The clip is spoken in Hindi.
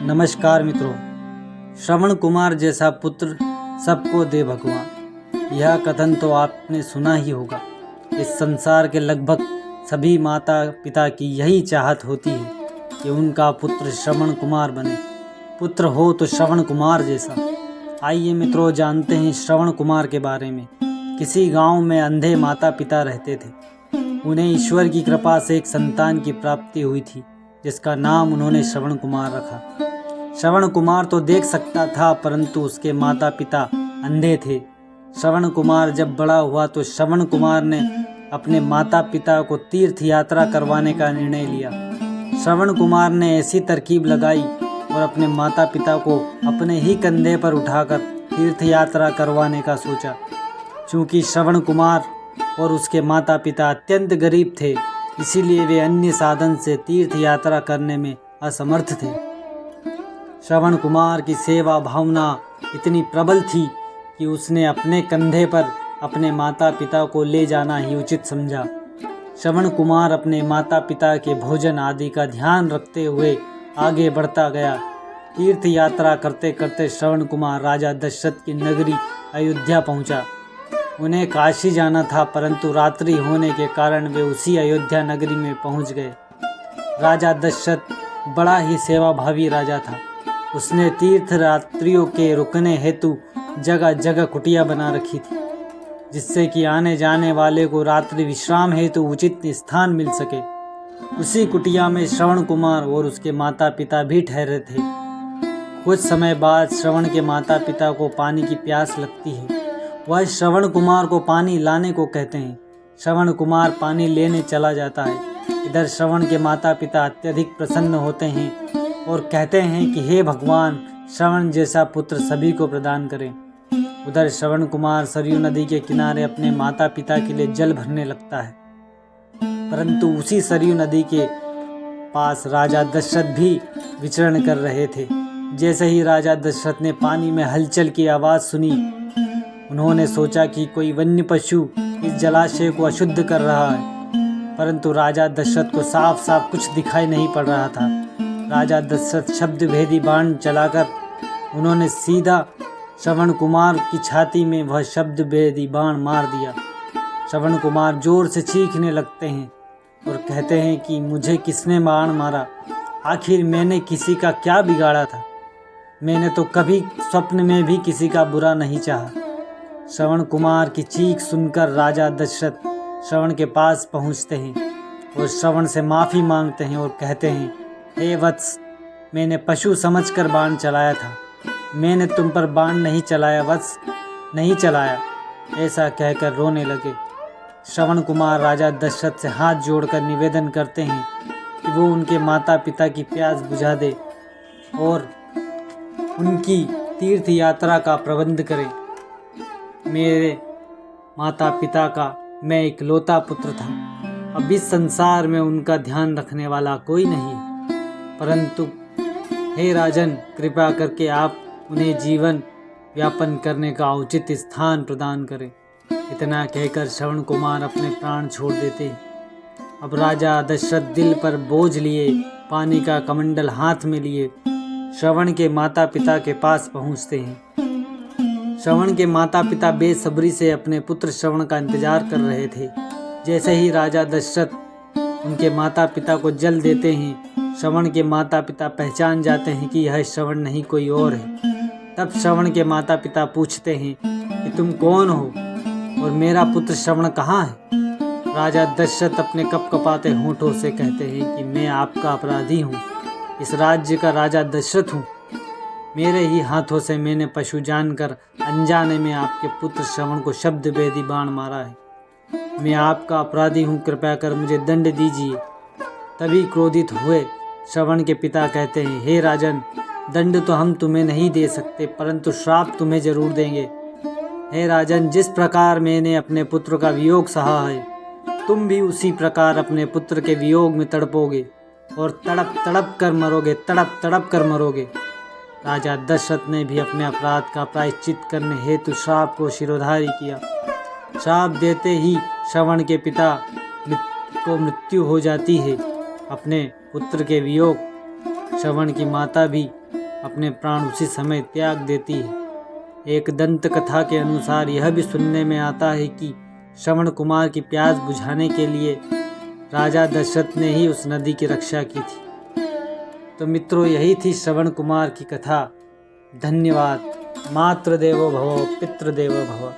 नमस्कार मित्रों, श्रवण कुमार जैसा पुत्र सबको दे भगवान। यह कथन तो आपने सुना ही होगा। इस संसार के लगभग सभी माता पिता की यही चाहत होती है कि उनका पुत्र श्रवण कुमार बने। पुत्र हो तो श्रवण कुमार जैसा। आइए मित्रों, जानते हैं श्रवण कुमार के बारे में। किसी गांव में अंधे माता पिता रहते थे। उन्हें ईश्वर की कृपा से एक संतान की प्राप्ति हुई थी, जिसका नाम उन्होंने श्रवण कुमार रखा। श्रवण कुमार तो देख सकता था, परंतु उसके माता पिता अंधे थे। श्रवण कुमार जब बड़ा हुआ तो श्रवण कुमार ने अपने माता पिता को तीर्थ यात्रा करवाने का निर्णय लिया। श्रवण कुमार ने ऐसी तरकीब लगाई और अपने माता पिता को अपने ही कंधे पर उठाकर तीर्थ यात्रा करवाने का सोचा। चूँकि श्रवण कुमार और उसके माता पिता अत्यंत गरीब थे, इसीलिए वे अन्य साधन से तीर्थ यात्रा करने में असमर्थ थे। श्रवण कुमार की सेवा भावना इतनी प्रबल थी कि उसने अपने कंधे पर अपने माता पिता को ले जाना ही उचित समझा। श्रवण कुमार अपने माता पिता के भोजन आदि का ध्यान रखते हुए आगे बढ़ता गया। तीर्थ यात्रा करते करते श्रवण कुमार राजा दशरथ की नगरी अयोध्या पहुंचा। उन्हें काशी जाना था, परंतु रात्रि होने के कारण वे उसी अयोध्या नगरी में पहुंच गए। राजा दशरथ बड़ा ही सेवाभावी राजा था। उसने तीर्थ यात्रियों के रुकने हेतु जगह जगह कुटिया बना रखी थी, जिससे कि आने जाने वाले को रात्रि विश्राम हेतु उचित स्थान मिल सके। उसी कुटिया में श्रवण कुमार और उसके माता पिता भी ठहरे थे। कुछ समय बाद श्रवण के माता पिता को पानी की प्यास लगती है। वह श्रवण कुमार को पानी लाने को कहते हैं। श्रवण कुमार पानी लेने चला जाता है। इधर श्रवण के माता पिता अत्यधिक प्रसन्न होते हैं और कहते हैं कि हे भगवान, श्रवण जैसा पुत्र सभी को प्रदान करें। उधर श्रवण कुमार सरयू नदी के किनारे अपने माता पिता के लिए जल भरने लगता है, परंतु उसी सरयू नदी के पास राजा दशरथ भी विचरण कर रहे थे। जैसे ही राजा दशरथ ने पानी में हलचल की आवाज़ सुनी, उन्होंने सोचा कि कोई वन्य पशु इस जलाशय को अशुद्ध कर रहा है, परंतु राजा दशरथ को साफ साफ कुछ दिखाई नहीं पड़ रहा था। राजा दशरथ शब्द भेदी बाण चलाकर उन्होंने सीधा श्रवण कुमार की छाती में वह शब्द भेदी बाण मार दिया। श्रवण कुमार जोर से चीखने लगते हैं और कहते हैं कि मुझे किसने बाण मारा? आखिर मैंने किसी का क्या बिगाड़ा था? मैंने तो कभी स्वप्न में भी किसी का बुरा नहीं चाहा। श्रवण कुमार की चीख सुनकर राजा दशरथ श्रवण के पास पहुंचते हैं और श्रवण से माफ़ी मांगते हैं और कहते हैं, हे वत्स, मैंने पशु समझकर बाण चलाया था। मैंने तुम पर बाण नहीं चलाया वत्स, नहीं चलाया। ऐसा कहकर रोने लगे। श्रवण कुमार राजा दशरथ से हाथ जोड़कर निवेदन करते हैं कि वो उनके माता पिता की प्यास बुझा दे और उनकी तीर्थ यात्रा का प्रबंध करें। मेरे माता पिता का मैं इकलौता पुत्र था। अब इस संसार में उनका ध्यान रखने वाला कोई नहीं है, परंतु हे राजन, कृपा करके आप उन्हें जीवन व्यापन करने का उचित स्थान प्रदान करें। इतना कहकर श्रवण कुमार अपने प्राण छोड़ देते हैं। अब राजा दशरथ दिल पर बोझ लिए, पानी का कमंडल हाथ में लिए श्रवण के माता पिता के पास पहुंचते हैं। श्रवण के माता पिता बेसब्री से अपने पुत्र श्रवण का इंतजार कर रहे थे। जैसे ही राजा दशरथ उनके माता पिता को जल देते हैं, श्रवण के माता पिता पहचान जाते हैं कि यह श्रवण नहीं कोई और है। तब श्रवण के माता पिता पूछते हैं कि तुम कौन हो और मेरा पुत्र श्रवण कहाँ है? राजा दशरथ अपने कपकपाते होंठों से कहते हैं कि मैं आपका अपराधी हूँ। इस राज्य का राजा दशरथ हूँ। मेरे ही हाथों से मैंने पशु जानकर अनजाने में आपके पुत्र श्रवण को शब्द भेदी बाण मारा है। मैं आपका अपराधी हूँ, कृपया कर मुझे दंड दीजिए। तभी क्रोधित हुए श्रवण के पिता कहते हैं, हे राजन, दंड तो हम तुम्हें नहीं दे सकते, परंतु श्राप तुम्हें जरूर देंगे। हे राजन, जिस प्रकार मैंने अपने पुत्र का वियोग सहा है, तुम भी उसी प्रकार अपने पुत्र के वियोग में तड़पोगे और तड़प तड़प कर मरोगे, तड़प तड़प कर मरोगे। राजा दशरथ ने भी अपने अपराध का प्रायश्चित करने हेतु श्राप को शिरोधार्य किया। श्राप देते ही श्रवण के पिता को मृत्यु हो जाती है। अपने पुत्र के वियोग श्रवण की माता भी अपने प्राण उसी समय त्याग देती है। एक दंत कथा के अनुसार यह भी सुनने में आता है कि श्रवण कुमार की प्यास बुझाने के लिए राजा दशरथ ने ही उस नदी की रक्षा की थी। तो मित्रों, यही थी श्रवण कुमार की कथा। धन्यवाद। मातृदेवो भव, पितृदेवो भव।